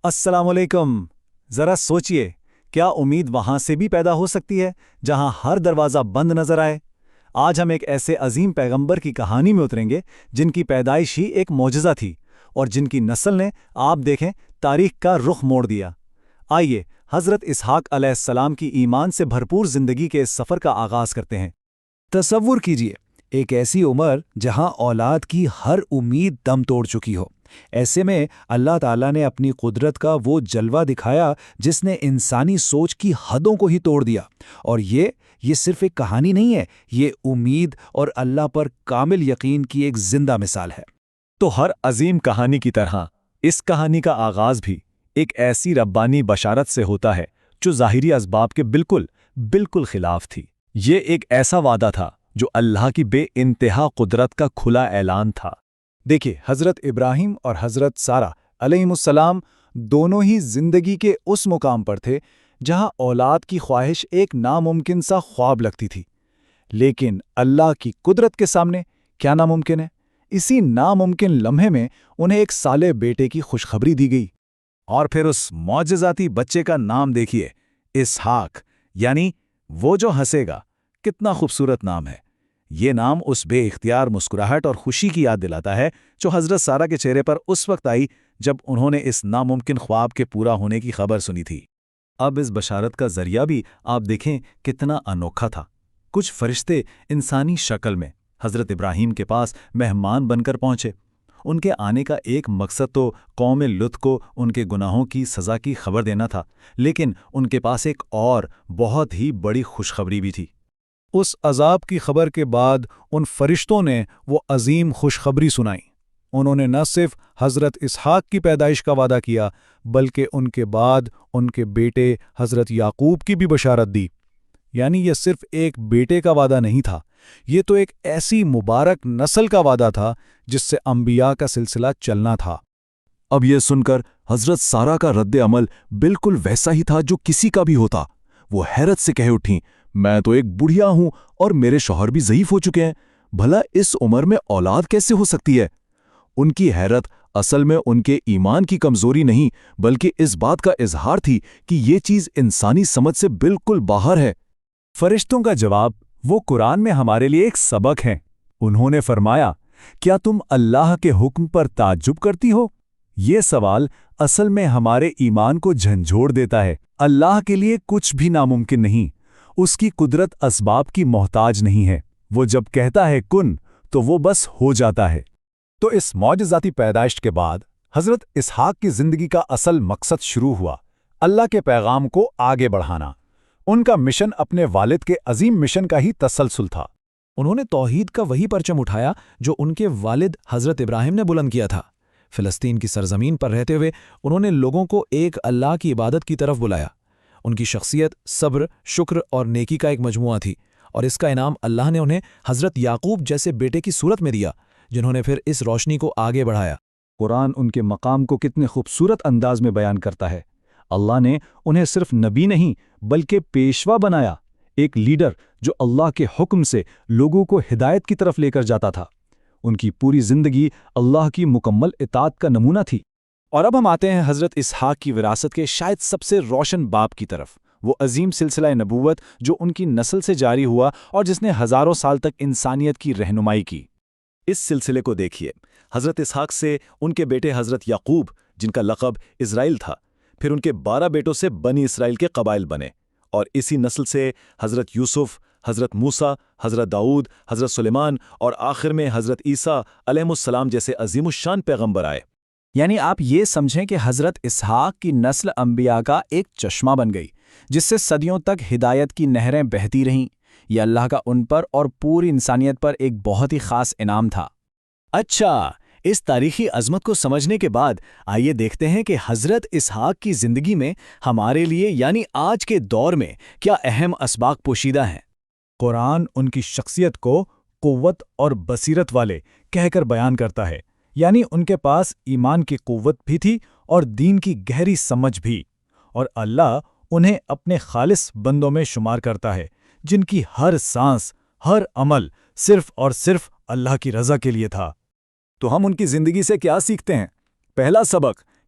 السلام علیکم۔ ذرا سوچئے، کیا امید وہاں سے بھی پیدا ہو سکتی ہے جہاں ہر دروازہ بند نظر آئے؟ آج ہم ایک ایسے عظیم پیغمبر کی کہانی میں اتریں گے جن کی پیدائش ہی ایک معجزہ تھی اور جن کی نسل نے آپ دیکھیں تاریخ کا رخ موڑ دیا۔ آئیے حضرت اسحاق علیہ السلام کی ایمان سے بھرپور زندگی کے اس سفر کا آغاز کرتے ہیں۔ تصور کیجئے ایک ایسی عمر جہاں اولاد کی ہر امید دم توڑ چکی ہو۔ ایسے میں اللہ تعالیٰ نے اپنی قدرت کا وہ جلوہ دکھایا جس نے انسانی سوچ کی حدوں کو ہی توڑ دیا، اور یہ صرف ایک کہانی نہیں ہے، یہ امید اور اللہ پر کامل یقین کی ایک زندہ مثال ہے۔ تو ہر عظیم کہانی کی طرح اس کہانی کا آغاز بھی ایک ایسی ربانی بشارت سے ہوتا ہے جو ظاہری اسباب کے بالکل خلاف تھی۔ یہ ایک ایسا وعدہ تھا جو اللہ کی بے انتہا قدرت کا کھلا اعلان تھا۔ دیکھیے، حضرت ابراہیم اور حضرت سارہ علیہم السلام دونوں ہی زندگی کے اس مقام پر تھے جہاں اولاد کی خواہش ایک ناممکن سا خواب لگتی تھی، لیکن اللہ کی قدرت کے سامنے کیا ناممکن ہے؟ اسی ناممکن لمحے میں انہیں ایک صالح بیٹے کی خوشخبری دی گئی، اور پھر اس معجزاتی بچے کا نام دیکھیے، اسحاق، یعنی وہ جو ہنسے گا۔ کتنا خوبصورت نام ہے! یہ نام اس بے اختیار مسکراہٹ اور خوشی کی یاد دلاتا ہے جو حضرت سارہ کے چہرے پر اس وقت آئی جب انہوں نے اس ناممکن خواب کے پورا ہونے کی خبر سنی تھی۔ اب اس بشارت کا ذریعہ بھی آپ دیکھیں کتنا انوکھا تھا۔ کچھ فرشتے انسانی شکل میں حضرت ابراہیم کے پاس مہمان بن کر پہنچے۔ ان کے آنے کا ایک مقصد تو قوم لوط کو ان کے گناہوں کی سزا کی خبر دینا تھا، لیکن ان کے پاس ایک اور بہت ہی بڑی خوشخبری بھی تھی۔ اس عذاب کی خبر کے بعد ان فرشتوں نے وہ عظیم خوشخبری سنائی۔ انہوں نے نہ صرف حضرت اسحاق کی پیدائش کا وعدہ کیا، بلکہ ان کے بعد ان کے بیٹے حضرت یعقوب کی بھی بشارت دی۔ یعنی یہ صرف ایک بیٹے کا وعدہ نہیں تھا، یہ تو ایک ایسی مبارک نسل کا وعدہ تھا جس سے انبیاء کا سلسلہ چلنا تھا۔ اب یہ سن کر حضرت سارہ کا رد عمل بالکل ویسا ہی تھا جو کسی کا بھی ہوتا۔ وہ حیرت سے کہہ اٹھیں، میں تو ایک بڑھیا ہوں اور میرے شوہر بھی ضعیف ہو چکے ہیں، بھلا اس عمر میں اولاد کیسے ہو سکتی ہے؟ ان کی حیرت اصل میں ان کے ایمان کی کمزوری نہیں بلکہ اس بات کا اظہار تھی کہ یہ چیز انسانی سمجھ سے بالکل باہر ہے۔ فرشتوں کا جواب وہ قرآن میں ہمارے لیے ایک سبق ہے۔ انہوں نے فرمایا، کیا تم اللہ کے حکم پر تعجب کرتی ہو؟ یہ سوال اصل میں ہمارے ایمان کو جھنجھوڑ دیتا ہے۔ اللہ کے لیے کچھ بھی ناممکن نہیں، اس کی قدرت اسباب کی محتاج نہیں ہے۔ وہ جب کہتا ہے کن تو وہ بس ہو جاتا ہے۔ تو اس معجزاتی پیدائش کے بعد حضرت اسحاق کی زندگی کا اصل مقصد شروع ہوا، اللہ کے پیغام کو آگے بڑھانا۔ ان کا مشن اپنے والد کے عظیم مشن کا ہی تسلسل تھا۔ انہوں نے توحید کا وہی پرچم اٹھایا جو ان کے والد حضرت ابراہیم نے بلند کیا تھا۔ فلسطین کی سرزمین پر رہتے ہوئے انہوں نے لوگوں کو ایک اللہ کی عبادت کی طرف بلایا۔ ان کی شخصیت صبر، شکر اور نیکی کا ایک مجموعہ تھی، اور اس کا انعام اللہ نے انہیں حضرت یعقوب جیسے بیٹے کی صورت میں دیا، جنہوں نے پھر اس روشنی کو آگے بڑھایا۔ قرآن ان کے مقام کو کتنے خوبصورت انداز میں بیان کرتا ہے۔ اللہ نے انہیں صرف نبی نہیں بلکہ پیشوا بنایا، ایک لیڈر جو اللہ کے حکم سے لوگوں کو ہدایت کی طرف لے کر جاتا تھا۔ ان کی پوری زندگی اللہ کی مکمل اطاعت کا نمونہ تھی۔ اور اب ہم آتے ہیں حضرت اسحاق کی وراثت کے شاید سب سے روشن باب کی طرف، وہ عظیم سلسلہ نبوت جو ان کی نسل سے جاری ہوا اور جس نے ہزاروں سال تک انسانیت کی رہنمائی کی۔ اس سلسلے کو دیکھیے، حضرت اسحاق سے ان کے بیٹے حضرت یعقوب، جن کا لقب اسرائیل تھا، پھر ان کے 12 بیٹوں سے بنی اسرائیل کے قبائل بنے، اور اسی نسل سے حضرت یوسف، حضرت موسیٰ، حضرت داؤد، حضرت سلیمان اور آخر میں حضرت عیسیٰ علیہ السلام جیسے عظیم الشان پیغمبر آئے۔ یعنی آپ یہ سمجھیں کہ حضرت اسحاق کی نسل انبیاء کا ایک چشمہ بن گئی جس سے صدیوں تک ہدایت کی نہریں بہتی رہیں۔ یہ اللہ کا ان پر اور پوری انسانیت پر ایک بہت ہی خاص انعام تھا۔ اچھا، اس تاریخی عظمت کو سمجھنے کے بعد آئیے دیکھتے ہیں کہ حضرت اسحاق کی زندگی میں ہمارے لیے یعنی آج کے دور میں کیا اہم اسباق پوشیدہ ہیں۔ قرآن ان کی شخصیت کو قوت اور بصیرت والے کہہ کر بیان کرتا ہے، یعنی ان کے پاس ایمان کی قوت بھی تھی اور دین کی گہری سمجھ بھی، اور اللہ انہیں اپنے خالص بندوں میں شمار کرتا ہے جن کی ہر سانس، ہر عمل صرف اور صرف اللہ کی رضا کے لیے تھا۔ تو ہم ان کی زندگی سے کیا سیکھتے ہیں؟ پہلا سبق